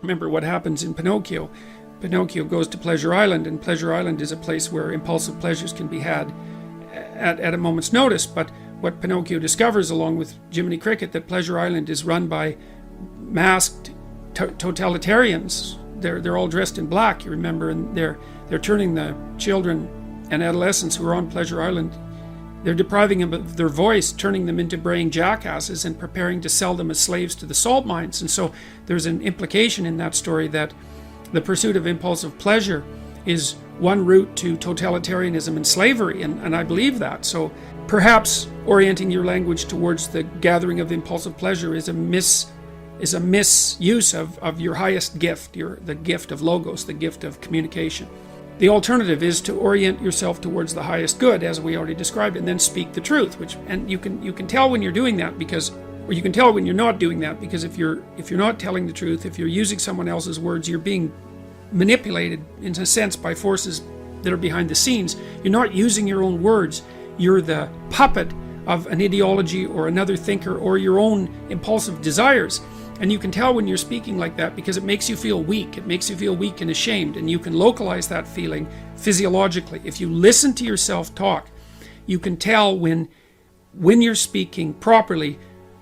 Remember what happens in Pinocchio. Pinocchio goes to Pleasure Island, and Pleasure Island is a place where impulsive pleasures can be had at a moment's notice. But what Pinocchio discovers, along with Jiminy Cricket, that Pleasure Island is run by masked totalitarians. They're all dressed in black, you remember, and they're turning the children and adolescents who are on Pleasure Island, they're depriving them of their voice, turning them into braying jackasses, and preparing to sell them as slaves to the salt mines. And so there's an implication in that story that the pursuit of impulsive pleasure is one route to totalitarianism and slavery, and I believe that. So perhaps orienting your language towards the gathering of impulsive pleasure is a misuse of your highest gift, the gift of logos, the gift of communication. The alternative is to orient yourself towards the highest good, as we already described, and then speak the truth. And you can tell when you're doing that, or you can tell when you're not doing that, because if you're not telling the truth, if you're using someone else's words, you're being manipulated in a sense by forces that are behind the scenes. You're not using your own words. You're the puppet of an ideology or another thinker or your own impulsive desires. And you can tell when you're speaking like that because it makes you feel weak. It makes you feel weak and ashamed, and you can localize that feeling physiologically. If you listen to yourself talk, you can tell when you're speaking properly,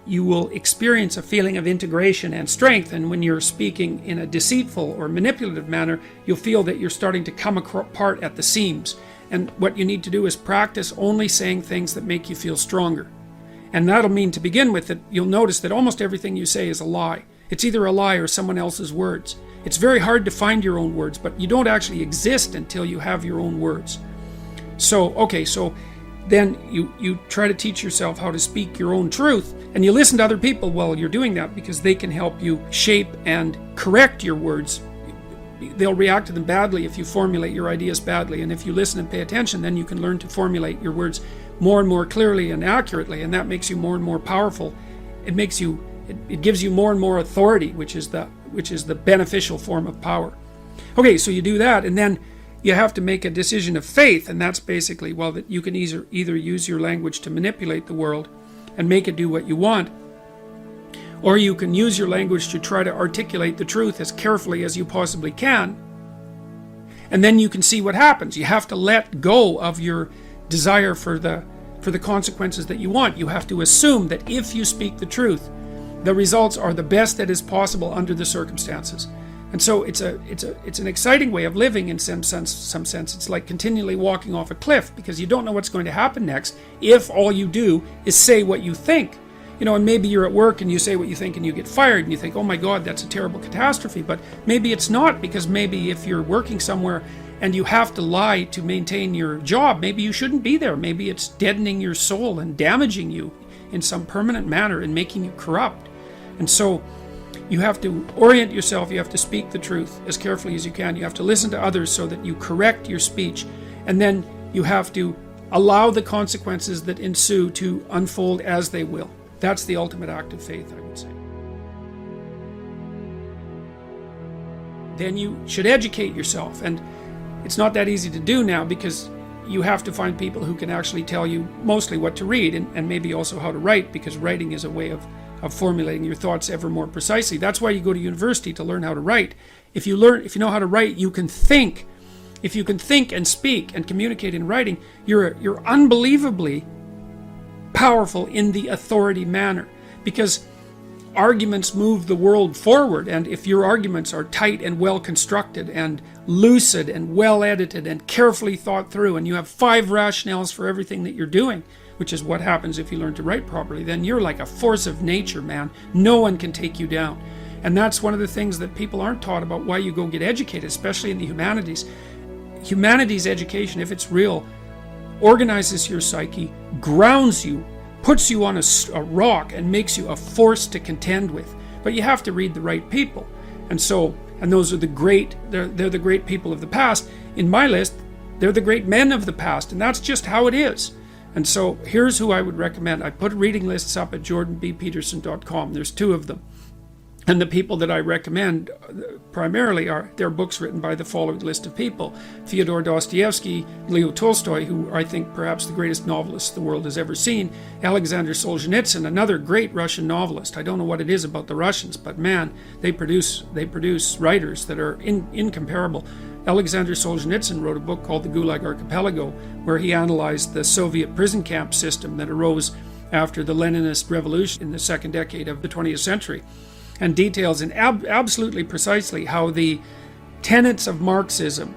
you will experience a feeling of integration and strength, and when you're speaking in a deceitful or manipulative manner, you'll feel that you're starting to come apart at the seams. And what you need to do is practice only saying things that make you feel stronger. And that'll mean, to begin with, that you'll notice that almost everything you say is a lie. It's either a lie or someone else's words. It's very hard to find your own words, but you don't actually exist until you have your own words. So then you try to teach yourself how to speak your own truth, and you listen to other people while you're doing that, because they can help you shape and correct your words. They'll react to them badly if you formulate your ideas badly, and if you listen and pay attention, then you can learn to formulate your words more and more clearly and accurately, and that makes you more and more powerful. It gives you more and more authority, which is the beneficial form of power. Okay, so you do that, and then you have to make a decision of faith, and that's basically, well, that you can either use your language to manipulate the world and make it do what you want, or you can use your language to try to articulate the truth as carefully as you possibly can, and then you can see what happens. You have to let go of your desire for the consequences that you want. You have to assume that if you speak the truth, the results are the best that is possible under the circumstances. And so it's an exciting way of living in some sense. It's like continually walking off a cliff, because you don't know what's going to happen next if all you do is say what you think. And maybe you're at work and you say what you think and you get fired, and you think, oh my God, that's a terrible catastrophe. But maybe it's not, because maybe if you're working somewhere and you have to lie to maintain your job, maybe you shouldn't be there. Maybe it's deadening your soul and damaging you in some permanent manner and making you corrupt. And so you have to orient yourself. You have to speak the truth as carefully as you can. You have to listen to others so that you correct your speech. And then you have to allow the consequences that ensue to unfold as they will. That's the ultimate act of faith, I would say. Then you should educate yourself. And it's not that easy to do now, because you have to find people who can actually tell you mostly what to read, and maybe also how to write, because writing is a way of formulating your thoughts ever more precisely. That's why you go to university, to learn how to write. If you know how to write, you can think. If you can think and speak and communicate in writing, you're unbelievably powerful in the authority manner, because arguments move the world forward, and if your arguments are tight and well constructed and lucid and well edited and carefully thought through, and you have 5 rationales for everything that you're doing, which is what happens if you learn to write properly, then you're like a force of nature, man. No one can take you down. And that's one of the things that people aren't taught about why you go get educated, especially in the humanities. Humanities education, if it's real, organizes your psyche, grounds you, puts you on a rock, and makes you a force to contend with. But you have to read the right people. And those are the great, they're the great people of the past. In my list, they're the great men of the past, and that's just how it is. And so here's who I would recommend. I put reading lists up at jordanbpeterson.com. There's 2 of them. And the people that I recommend primarily they're books written by the following list of people: Fyodor Dostoevsky, Leo Tolstoy, who I think perhaps the greatest novelist the world has ever seen, Alexander Solzhenitsyn, another great Russian novelist. I don't know what it is about the Russians, but man, they produce writers that are incomparable. Alexander Solzhenitsyn wrote a book called The Gulag Archipelago, where he analyzed the Soviet prison camp system that arose after the Leninist revolution in the second decade of the 20th century, and details absolutely precisely how the tenets of Marxism,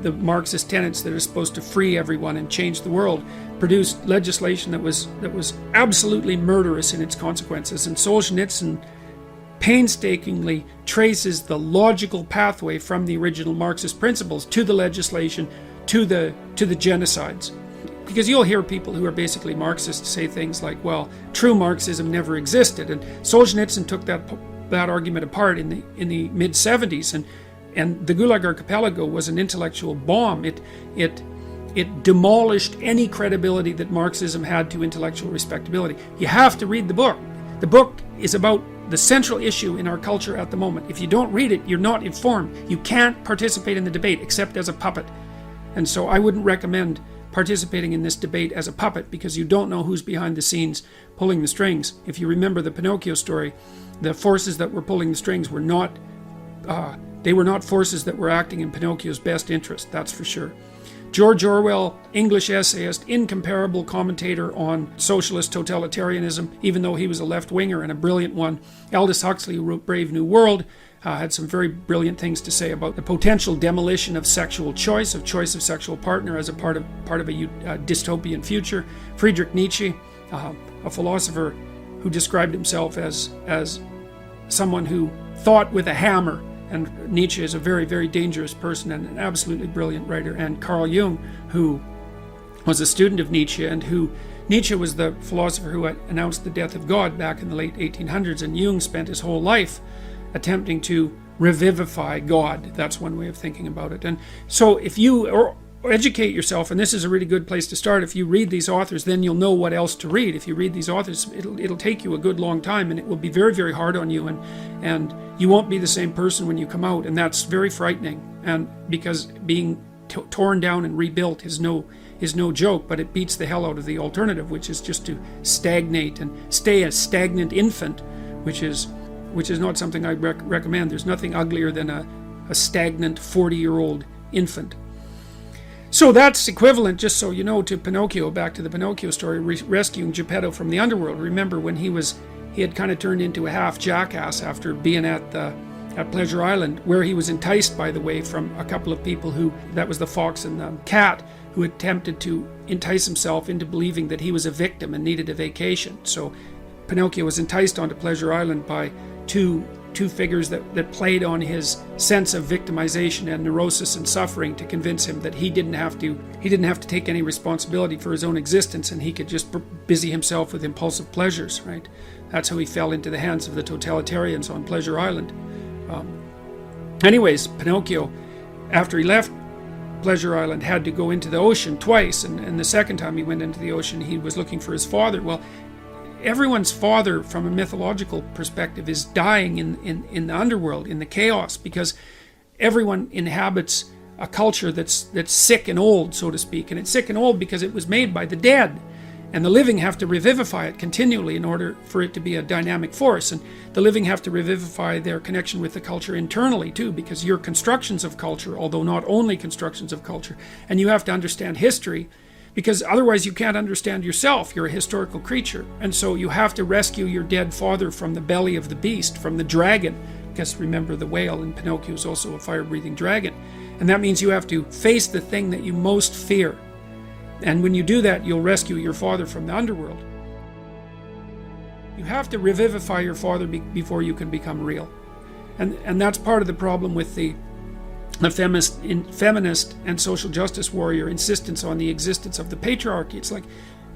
the Marxist tenets that are supposed to free everyone and change the world, produced legislation that was absolutely murderous in its consequences. And Solzhenitsyn painstakingly traces the logical pathway from the original Marxist principles to the legislation, to the genocides. Because you'll hear people who are basically Marxists say things like, well, true Marxism never existed. And Solzhenitsyn took that argument apart in the mid-70s, and the Gulag Archipelago was an intellectual bomb. It demolished any credibility that Marxism had to intellectual respectability. You have to read the book. The book is about the central issue in our culture at the moment. If you don't read it, you're not informed. You can't participate in the debate except as a puppet. And so I wouldn't recommend participating in this debate as a puppet, because you don't know who's behind the scenes pulling the strings. If you remember the Pinocchio story, the forces that were pulling the strings were not forces that were acting in Pinocchio's best interest, that's for sure. George Orwell, English essayist, incomparable commentator on socialist totalitarianism, even though he was a left-winger and a brilliant one. Aldous Huxley, who wrote Brave New World, had some very brilliant things to say about the potential demolition of sexual choice, of sexual partner as a part of a dystopian future. Friedrich Nietzsche, a philosopher who described himself as someone who thought with a hammer, and Nietzsche is a very, very dangerous person and an absolutely brilliant writer. And Carl Jung, who was a student of Nietzsche, and who Nietzsche was the philosopher who had announced the death of God back in the late 1800s, and Jung spent his whole life attempting to revivify God. That's one way of thinking about it. And so if you educate yourself, and this is a really good place to start, if you read these authors, then you'll know what else to read. If you read these authors, it'll take you a good long time, and it will be very, very hard on you, and you won't be the same person when you come out, and that's very frightening. And because being torn down and rebuilt is no joke, but it beats the hell out of the alternative, which is just to stagnate and stay a stagnant infant, which is not something I recommend. There's nothing uglier than a stagnant 40-year-old infant. So that's equivalent, just so you know, to Pinocchio. Back to the Pinocchio story, rescuing Geppetto from the underworld. Remember when he had kind of turned into a half jackass after being at Pleasure Island, where he was enticed, by the way, from a couple of people that was the fox and the cat, who attempted to entice himself into believing that he was a victim and needed a vacation. So Pinocchio was enticed onto Pleasure Island by two figures that played on his sense of victimization and neurosis and suffering to convince him that he didn't have to take any responsibility for his own existence, and he could just busy himself with impulsive pleasures, right? That's how he fell into the hands of the totalitarians on Pleasure Island. Anyways, Pinocchio, after he left Pleasure Island, had to go into the ocean twice, and the second time he went into the ocean, he was looking for his father. Well, everyone's father, from a mythological perspective, is dying in the underworld, in the chaos, because everyone inhabits a culture that's sick and old, so to speak. And it's sick and old because it was made by the dead, and the living have to revivify it continually in order for it to be a dynamic force. And the living have to revivify their connection with the culture internally too, because you're constructions of culture, although not only constructions of culture. And you have to understand history, because otherwise you can't understand yourself. You're a historical creature. And so you have to rescue your dead father from the belly of the beast, from the dragon. Because remember, the whale in Pinocchio is also a fire-breathing dragon. And that means you have to face the thing that you most fear. And when you do that, you'll rescue your father from the underworld. You have to revivify your father before you can become real. And that's part of the problem with the feminist and social justice warrior insistence on the existence of the patriarchy. It's like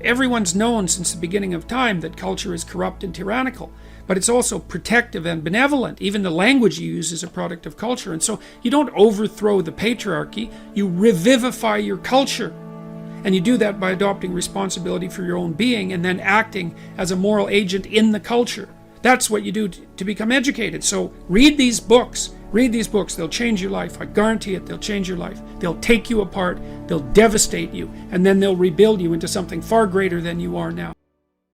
everyone's known since the beginning of time that culture is corrupt and tyrannical, but it's also protective and benevolent. Even the language you use is a product of culture. And so you don't overthrow the patriarchy, you revivify your culture. And you do that by adopting responsibility for your own being and then acting as a moral agent in the culture. That's what you do to become educated. So read these books. Read these books. They'll change your life. I guarantee it. They'll change your life. They'll take you apart. They'll devastate you. And then they'll rebuild you into something far greater than you are now.